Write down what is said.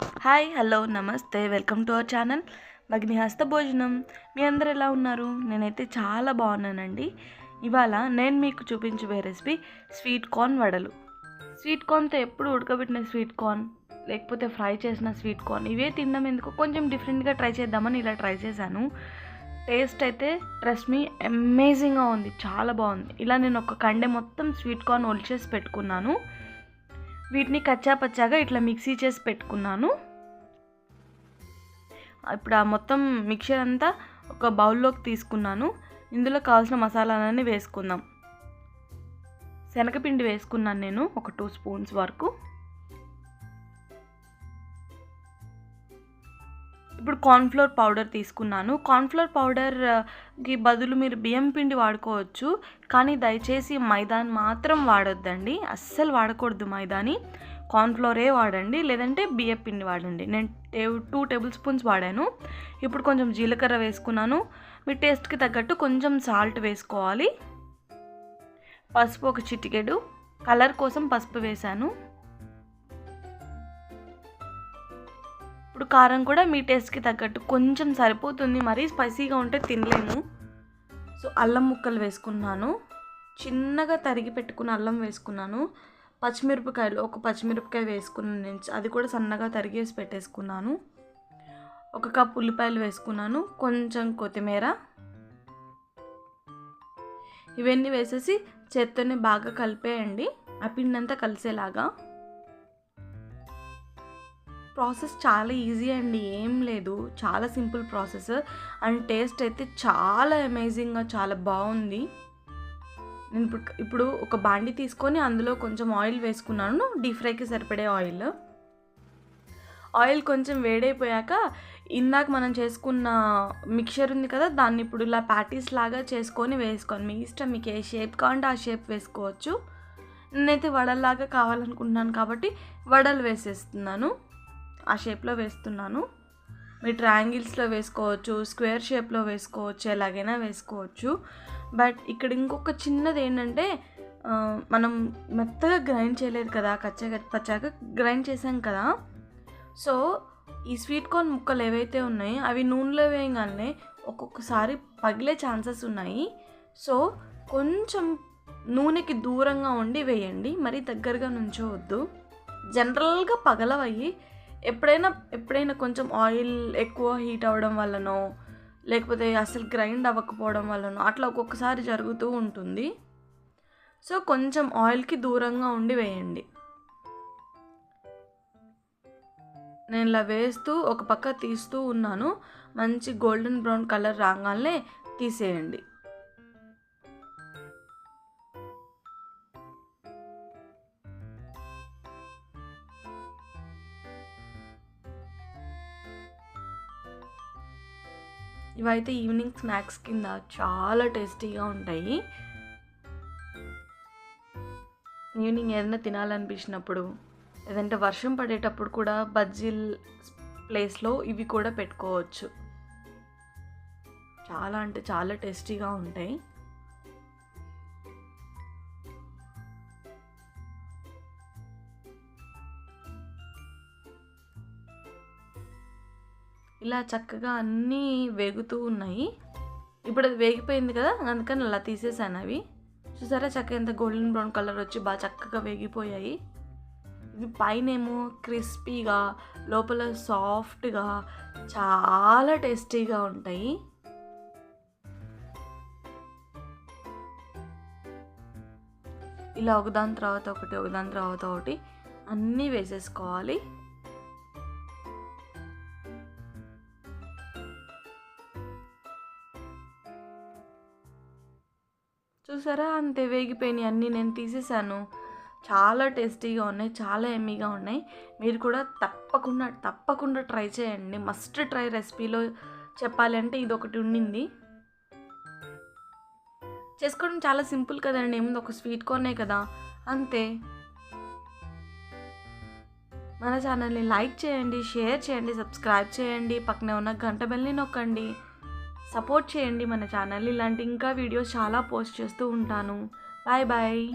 Hi hello నమస్తే welcome to our channel భగిని హస్త భోజనం. మీ అందరు ఎలా ఉన్నారు? నేనైతే చాలా బాగున్నానండి. ఇవాళ నేను మీకు చూపించబోయే రెసిపీ స్వీట్ కార్న్ వడలు. స్వీట్ కార్న్తో ఎప్పుడు ఉడకబెట్టిన స్వీట్ కార్న్ లేకపోతే ఫ్రై చేసిన స్వీట్ కార్న్ ఇవే తినడం ఎందుకు, కొంచెం డిఫరెంట్గా ట్రై చేద్దామని ఇలా ట్రై చేశాను. టేస్ట్ అయితే ట్రస్ట్ మీ అమేజింగ్గా ఉంది, చాలా బాగుంది. ఇలా నేను ఒక కండె మొత్తం స్వీట్ కార్న్ ఒలిచేసి పెట్టుకున్నాను. వీటిని కచ్చా పచ్చాగా ఇట్లా మిక్సీ చేసి పెట్టుకున్నాను. ఇప్పుడు ఆ మొత్తం మిక్చర్ అంతా ఒక బౌల్లోకి తీసుకున్నాను. ఇందులో కావాల్సిన మసాలాలన్నీ వేసుకుందాం. శనగపిండి వేసుకున్నాను నేను ఒక 2 స్పూన్స్ వరకు. ఇప్పుడు కార్న్ఫ్లోర్ పౌడర్ తీసుకున్నాను. కార్న్ఫ్లోర్ పౌడర్కి బదులు మీరు బియ్యం పిండి వాడుకోవచ్చు, కానీ దయచేసి మైదాని మాత్రం వాడొద్దండి. అస్సలు వాడకూడదు మైదాని. కార్న్ఫ్లోరే వాడండి, లేదంటే బియ్యం పిండి వాడండి. నేను 2 టేబుల్ స్పూన్స్ వాడాను. ఇప్పుడు కొంచెం జీలకర్ర వేసుకున్నాను. మీ టేస్ట్కి తగ్గట్టు కొంచెం సాల్ట్ వేసుకోవాలి. పసుపు ఒక చిటికెడు, కలర్ కోసం పసుపు వేశాను. ఇప్పుడు కారం కూడా మీ టేస్ట్కి తగ్గట్టు కొంచెం సరిపోతుంది, మరీ స్పైసీగా ఉంటే తినలేము. సో అల్లం ముక్కలు వేసుకున్నాను. చిన్నగా తరిగి పెట్టుకున్న అల్లం వేసుకున్నాను. పచ్చిమిరపకాయలు ఒక పచ్చిమిరపకాయ వేసుకున్నాను నేను, అది కూడా సన్నగా తరిగేసి పెట్టేసుకున్నాను. 1 కప్ ఉల్లిపాయలు వేసుకున్నాను. కొంచెం కొత్తిమీర, ఇవన్నీ వేసేసి చేత్తోనే బాగా కలిపేయండి, ఆ పిండి అంతా కలిసేలాగా. ప్రాసెస్ చాలా ఈజీ అండి, ఏం లేదు, చాలా సింపుల్ ప్రాసెస్. అండ్ టేస్ట్ అయితే చాలా అమేజింగ్గా చాలా బాగుంది. నేను ఇప్పుడు ఒక బాండి తీసుకొని అందులో కొంచెం ఆయిల్ వేసుకున్నాను, డీప్ ఫ్రైకి సరిపడే ఆయిల్. ఆయిల్ కొంచెం వేడైపోయాక ఇందాక మనం చేసుకున్న మిక్చర్ ఉంది కదా, దాన్ని ఇప్పుడు ఇలా ప్యాటీస్ లాగా చేసుకొని వేసుకోండి. మీ ఇష్టం, మీకు ఏ షేప్ కావాలంటే ఆ షేప్ వేసుకోవచ్చు. నేనైతే వడల్లాగా కావాలనుకుంటున్నాను కాబట్టి వడలు వేసేస్తున్నాను, ఆ షేప్లో వేస్తున్నాను. మీరు ట్రయాంగిల్స్లో వేసుకోవచ్చు, స్క్వేర్ షేప్లో వేసుకోవచ్చు, ఎలాగైనా వేసుకోవచ్చు. బట్ ఇక్కడ ఇంకొక చిన్నది ఏంటంటే, మనం మెత్తగా గ్రైండ్ చేయలేదు కదా, పచ్చాగా గ్రైండ్ చేసాం కదా. సో ఈ స్వీట్ కార్న్ ముక్కలు ఏవైతే ఉన్నాయో అవి నూనెలో వేయగానే ఒక్కొక్కసారి పగిలే ఛాన్సెస్ ఉన్నాయి. సో కొంచెం నూనెకి దూరంగా ఉండి వేయండి, మరీ దగ్గరగా నుంచోవద్దు. జనరల్గా పగలవయ్యి ఎప్పుడైనా కొంచెం ఆయిల్ ఎక్కువ హీట్ అవ్వడం వల్లనో, లేకపోతే అసలు గ్రైండ్ అవ్వకపోవడం వల్లనో అట్లా ఒక్కొక్కసారి జరుగుతూ ఉంటుంది. సో కొంచెం ఆయిల్కి దూరంగా ఉండి వేయండి. నేను ఇలా వేస్తూ ఒక పక్క తీస్తూ ఉన్నాను. మంచి గోల్డెన్ బ్రౌన్ కలర్ రాగానే తీసేయండి. ఇవైతే ఈవినింగ్ స్నాక్స్ కింద చాలా టేస్టీగా ఉంటాయి. ఈవినింగ్ ఏదైనా తినాలనిపించినప్పుడు, లేదంటే వర్షం పడేటప్పుడు కూడా బజ్జీల్ ప్లేస్లో ఇవి కూడా పెట్టుకోవచ్చు. చాలా అంటే చాలా టేస్టీగా ఉంటాయి. ఇలా చక్కగా అన్నీ వేగుతూ ఉన్నాయి. ఇప్పుడు అది వేగిపోయింది కదా, అందుకని అలా తీసేసాను. అవి చూసారా చక్కగా ఎంత గోల్డెన్ బ్రౌన్ కలర్ వచ్చి బాగా చక్కగా వేగిపోయాయి. ఇవి పైనేమో క్రిస్పీగా, లోపల సాఫ్ట్గా, చాలా టేస్టీగా ఉంటాయి. ఇలా ఒకదాని తర్వాత ఒకటి అన్నీ వేసేసుకోవాలి. చూసారా అంతే వేగిపోయినాయి అన్నీ, నేను తీసేసాను. చాలా టేస్టీగా ఉన్నాయి, చాలా ఎమ్మీగా ఉన్నాయి. మీరు కూడా తప్పకుండా ట్రై చేయండి. మస్ట్ ట్రై రెసిపీలో చెప్పాలి అంటే ఇది ఒకటి ఉండింది. చేసుకోవడం చాలా సింపుల్ కదండి, ఏముంది, ఒక స్వీట్ కార్నే కదా, అంతే. మన ఛానల్ని లైక్ చేయండి, షేర్ చేయండి, సబ్స్క్రైబ్ చేయండి, పక్కనే ఉన్న గంట బెల్ని నొక్కండి. సపోర్ట్ చేయండి మన ఛానల్. ఇలాంటి ఇంకా వీడియోస్ చాలా పోస్ట్ చేస్తూ ఉంటాను. Bye bye.